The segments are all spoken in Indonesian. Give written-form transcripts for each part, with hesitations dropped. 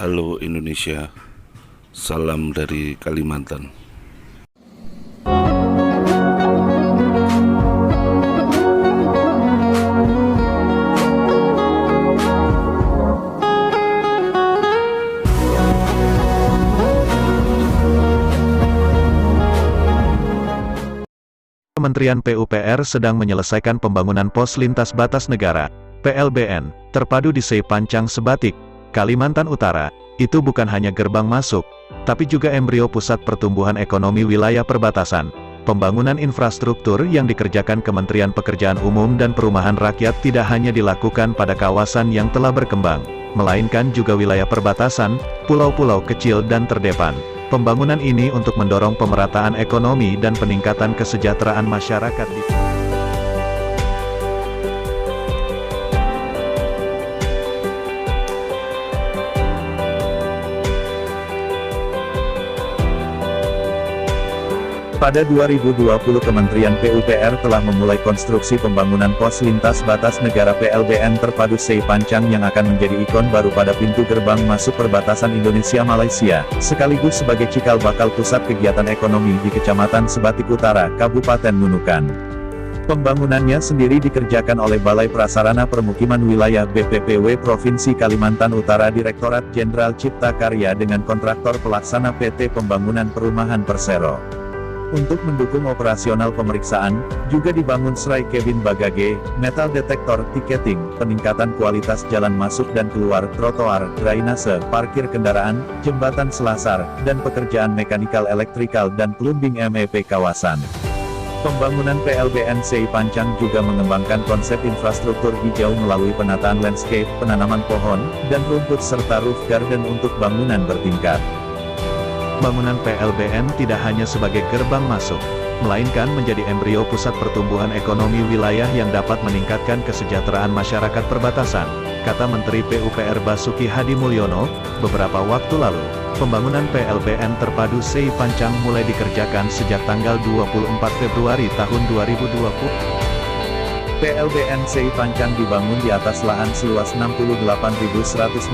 Halo Indonesia, salam dari Kalimantan. Kementerian PUPR sedang menyelesaikan pembangunan pos lintas batas negara, PLBN, terpadu di Sei Pancang Sebatik, Kalimantan Utara. Itu bukan hanya gerbang masuk, tapi juga embrio pusat pertumbuhan ekonomi wilayah perbatasan. Pembangunan infrastruktur yang dikerjakan Kementerian Pekerjaan Umum dan Perumahan Rakyat tidak hanya dilakukan pada kawasan yang telah berkembang, melainkan juga wilayah perbatasan, pulau-pulau kecil dan terdepan. Pembangunan ini untuk mendorong pemerataan ekonomi dan peningkatan kesejahteraan masyarakat di Pada 2020 Kementerian PUPR telah memulai konstruksi pembangunan pos lintas batas negara PLBN terpadu Sei Pancang yang akan menjadi ikon baru pada pintu gerbang masuk perbatasan Indonesia-Malaysia, sekaligus sebagai cikal bakal pusat kegiatan ekonomi di Kecamatan Sebatik Utara, Kabupaten Nunukan. Pembangunannya sendiri dikerjakan oleh Balai Prasarana Permukiman Wilayah BPPW Provinsi Kalimantan Utara Direktorat Jenderal Cipta Karya dengan kontraktor pelaksana PT Pembangunan Perumahan Persero. Untuk mendukung operasional pemeriksaan, juga dibangun serai cabin bagage, metal detektor tiketing, peningkatan kualitas jalan masuk dan keluar, trotoar, drainase, parkir kendaraan, jembatan selasar, dan pekerjaan mekanikal elektrikal dan plumbing MEP kawasan. Pembangunan PLBN Sei Pancang juga mengembangkan konsep infrastruktur hijau melalui penataan landscape, penanaman pohon, dan rumput serta roof garden untuk bangunan bertingkat. Bangunan PLBN tidak hanya sebagai gerbang masuk, melainkan menjadi embrio pusat pertumbuhan ekonomi wilayah yang dapat meningkatkan kesejahteraan masyarakat perbatasan, kata Menteri PUPR Basuki Hadi Mulyono, beberapa waktu lalu. Pembangunan PLBN terpadu Sei Pancang mulai dikerjakan sejak tanggal 24 Februari tahun 2020. PLBN Sei Pancang dibangun di atas lahan seluas 68.169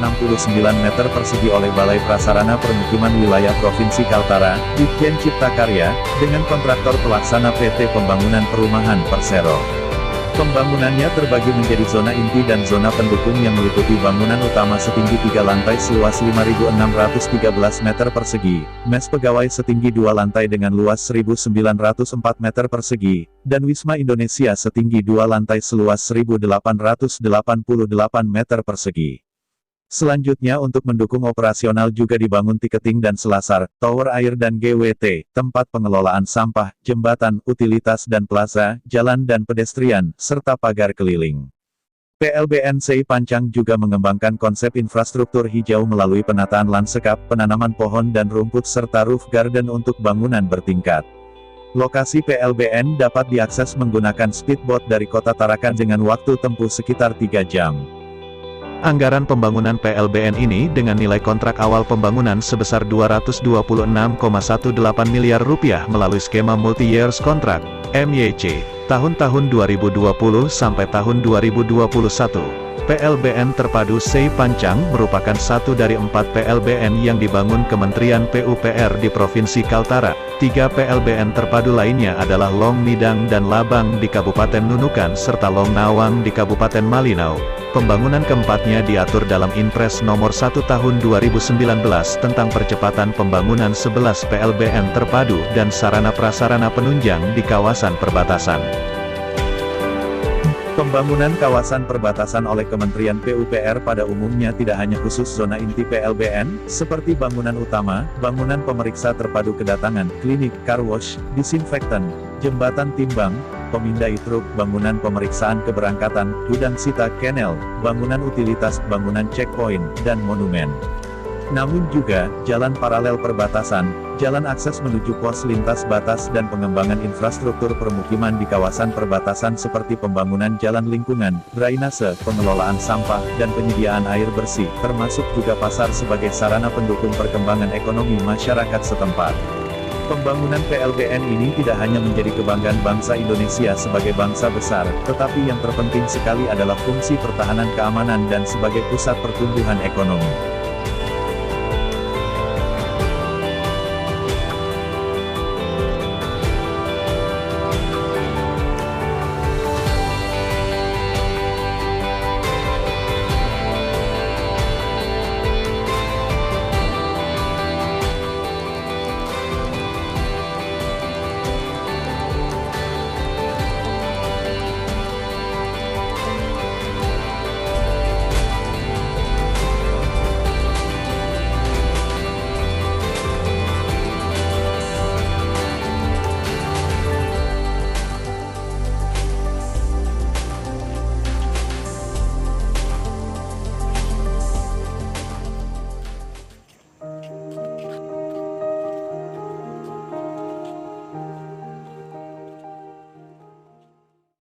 meter persegi oleh Balai Prasarana Permukiman Wilayah Provinsi Kaltara, Ditjen Cipta Karya, dengan kontraktor pelaksana PT Pembangunan Perumahan Persero. Pembangunannya terbagi menjadi zona inti dan zona pendukung yang meliputi bangunan utama setinggi 3 lantai seluas 5.613 meter persegi, mes pegawai setinggi 2 lantai dengan luas 1.904 meter persegi, dan Wisma Indonesia setinggi 2 lantai seluas 1.888 meter persegi. Selanjutnya untuk mendukung operasional juga dibangun tiketing dan selasar, tower air dan GWT, tempat pengelolaan sampah, jembatan, utilitas dan plaza, jalan dan pedestrian, serta pagar keliling. PLBN Sei Pancang juga mengembangkan konsep infrastruktur hijau melalui penataan lanskap, penanaman pohon dan rumput serta roof garden untuk bangunan bertingkat. Lokasi PLBN dapat diakses menggunakan speedboat dari Kota Tarakan dengan waktu tempuh sekitar 3 jam. Anggaran pembangunan PLBN ini dengan nilai kontrak awal pembangunan sebesar Rp226,18 miliar melalui skema multi-years contract, MYC, tahun-tahun 2020 sampai tahun 2021. PLBN terpadu Sei Pancang merupakan satu dari 4 PLBN yang dibangun Kementerian PUPR di Provinsi Kaltara. 3 PLBN terpadu lainnya adalah Long Midang dan Labang di Kabupaten Nunukan serta Long Nawang di Kabupaten Malinau. Pembangunan keempatnya diatur dalam Inpres Nomor 1 Tahun 2019 tentang percepatan pembangunan 11 PLBN terpadu dan sarana-prasarana penunjang di kawasan perbatasan. Pembangunan kawasan perbatasan oleh Kementerian PUPR pada umumnya tidak hanya khusus zona inti PLBN, seperti bangunan utama, bangunan pemeriksa terpadu kedatangan, klinik, car wash, disinfektan, jembatan timbang, pemindai truk, bangunan pemeriksaan keberangkatan, gudang sita, kenel, bangunan utilitas, bangunan checkpoint, dan monumen. Namun juga, jalan paralel perbatasan, jalan akses menuju pos lintas batas dan pengembangan infrastruktur permukiman di kawasan perbatasan seperti pembangunan jalan lingkungan, drainase, pengelolaan sampah, dan penyediaan air bersih, termasuk juga pasar sebagai sarana pendukung perkembangan ekonomi masyarakat setempat. Pembangunan PLBN ini tidak hanya menjadi kebanggaan bangsa Indonesia sebagai bangsa besar, tetapi yang terpenting sekali adalah fungsi pertahanan keamanan dan sebagai pusat pertumbuhan ekonomi.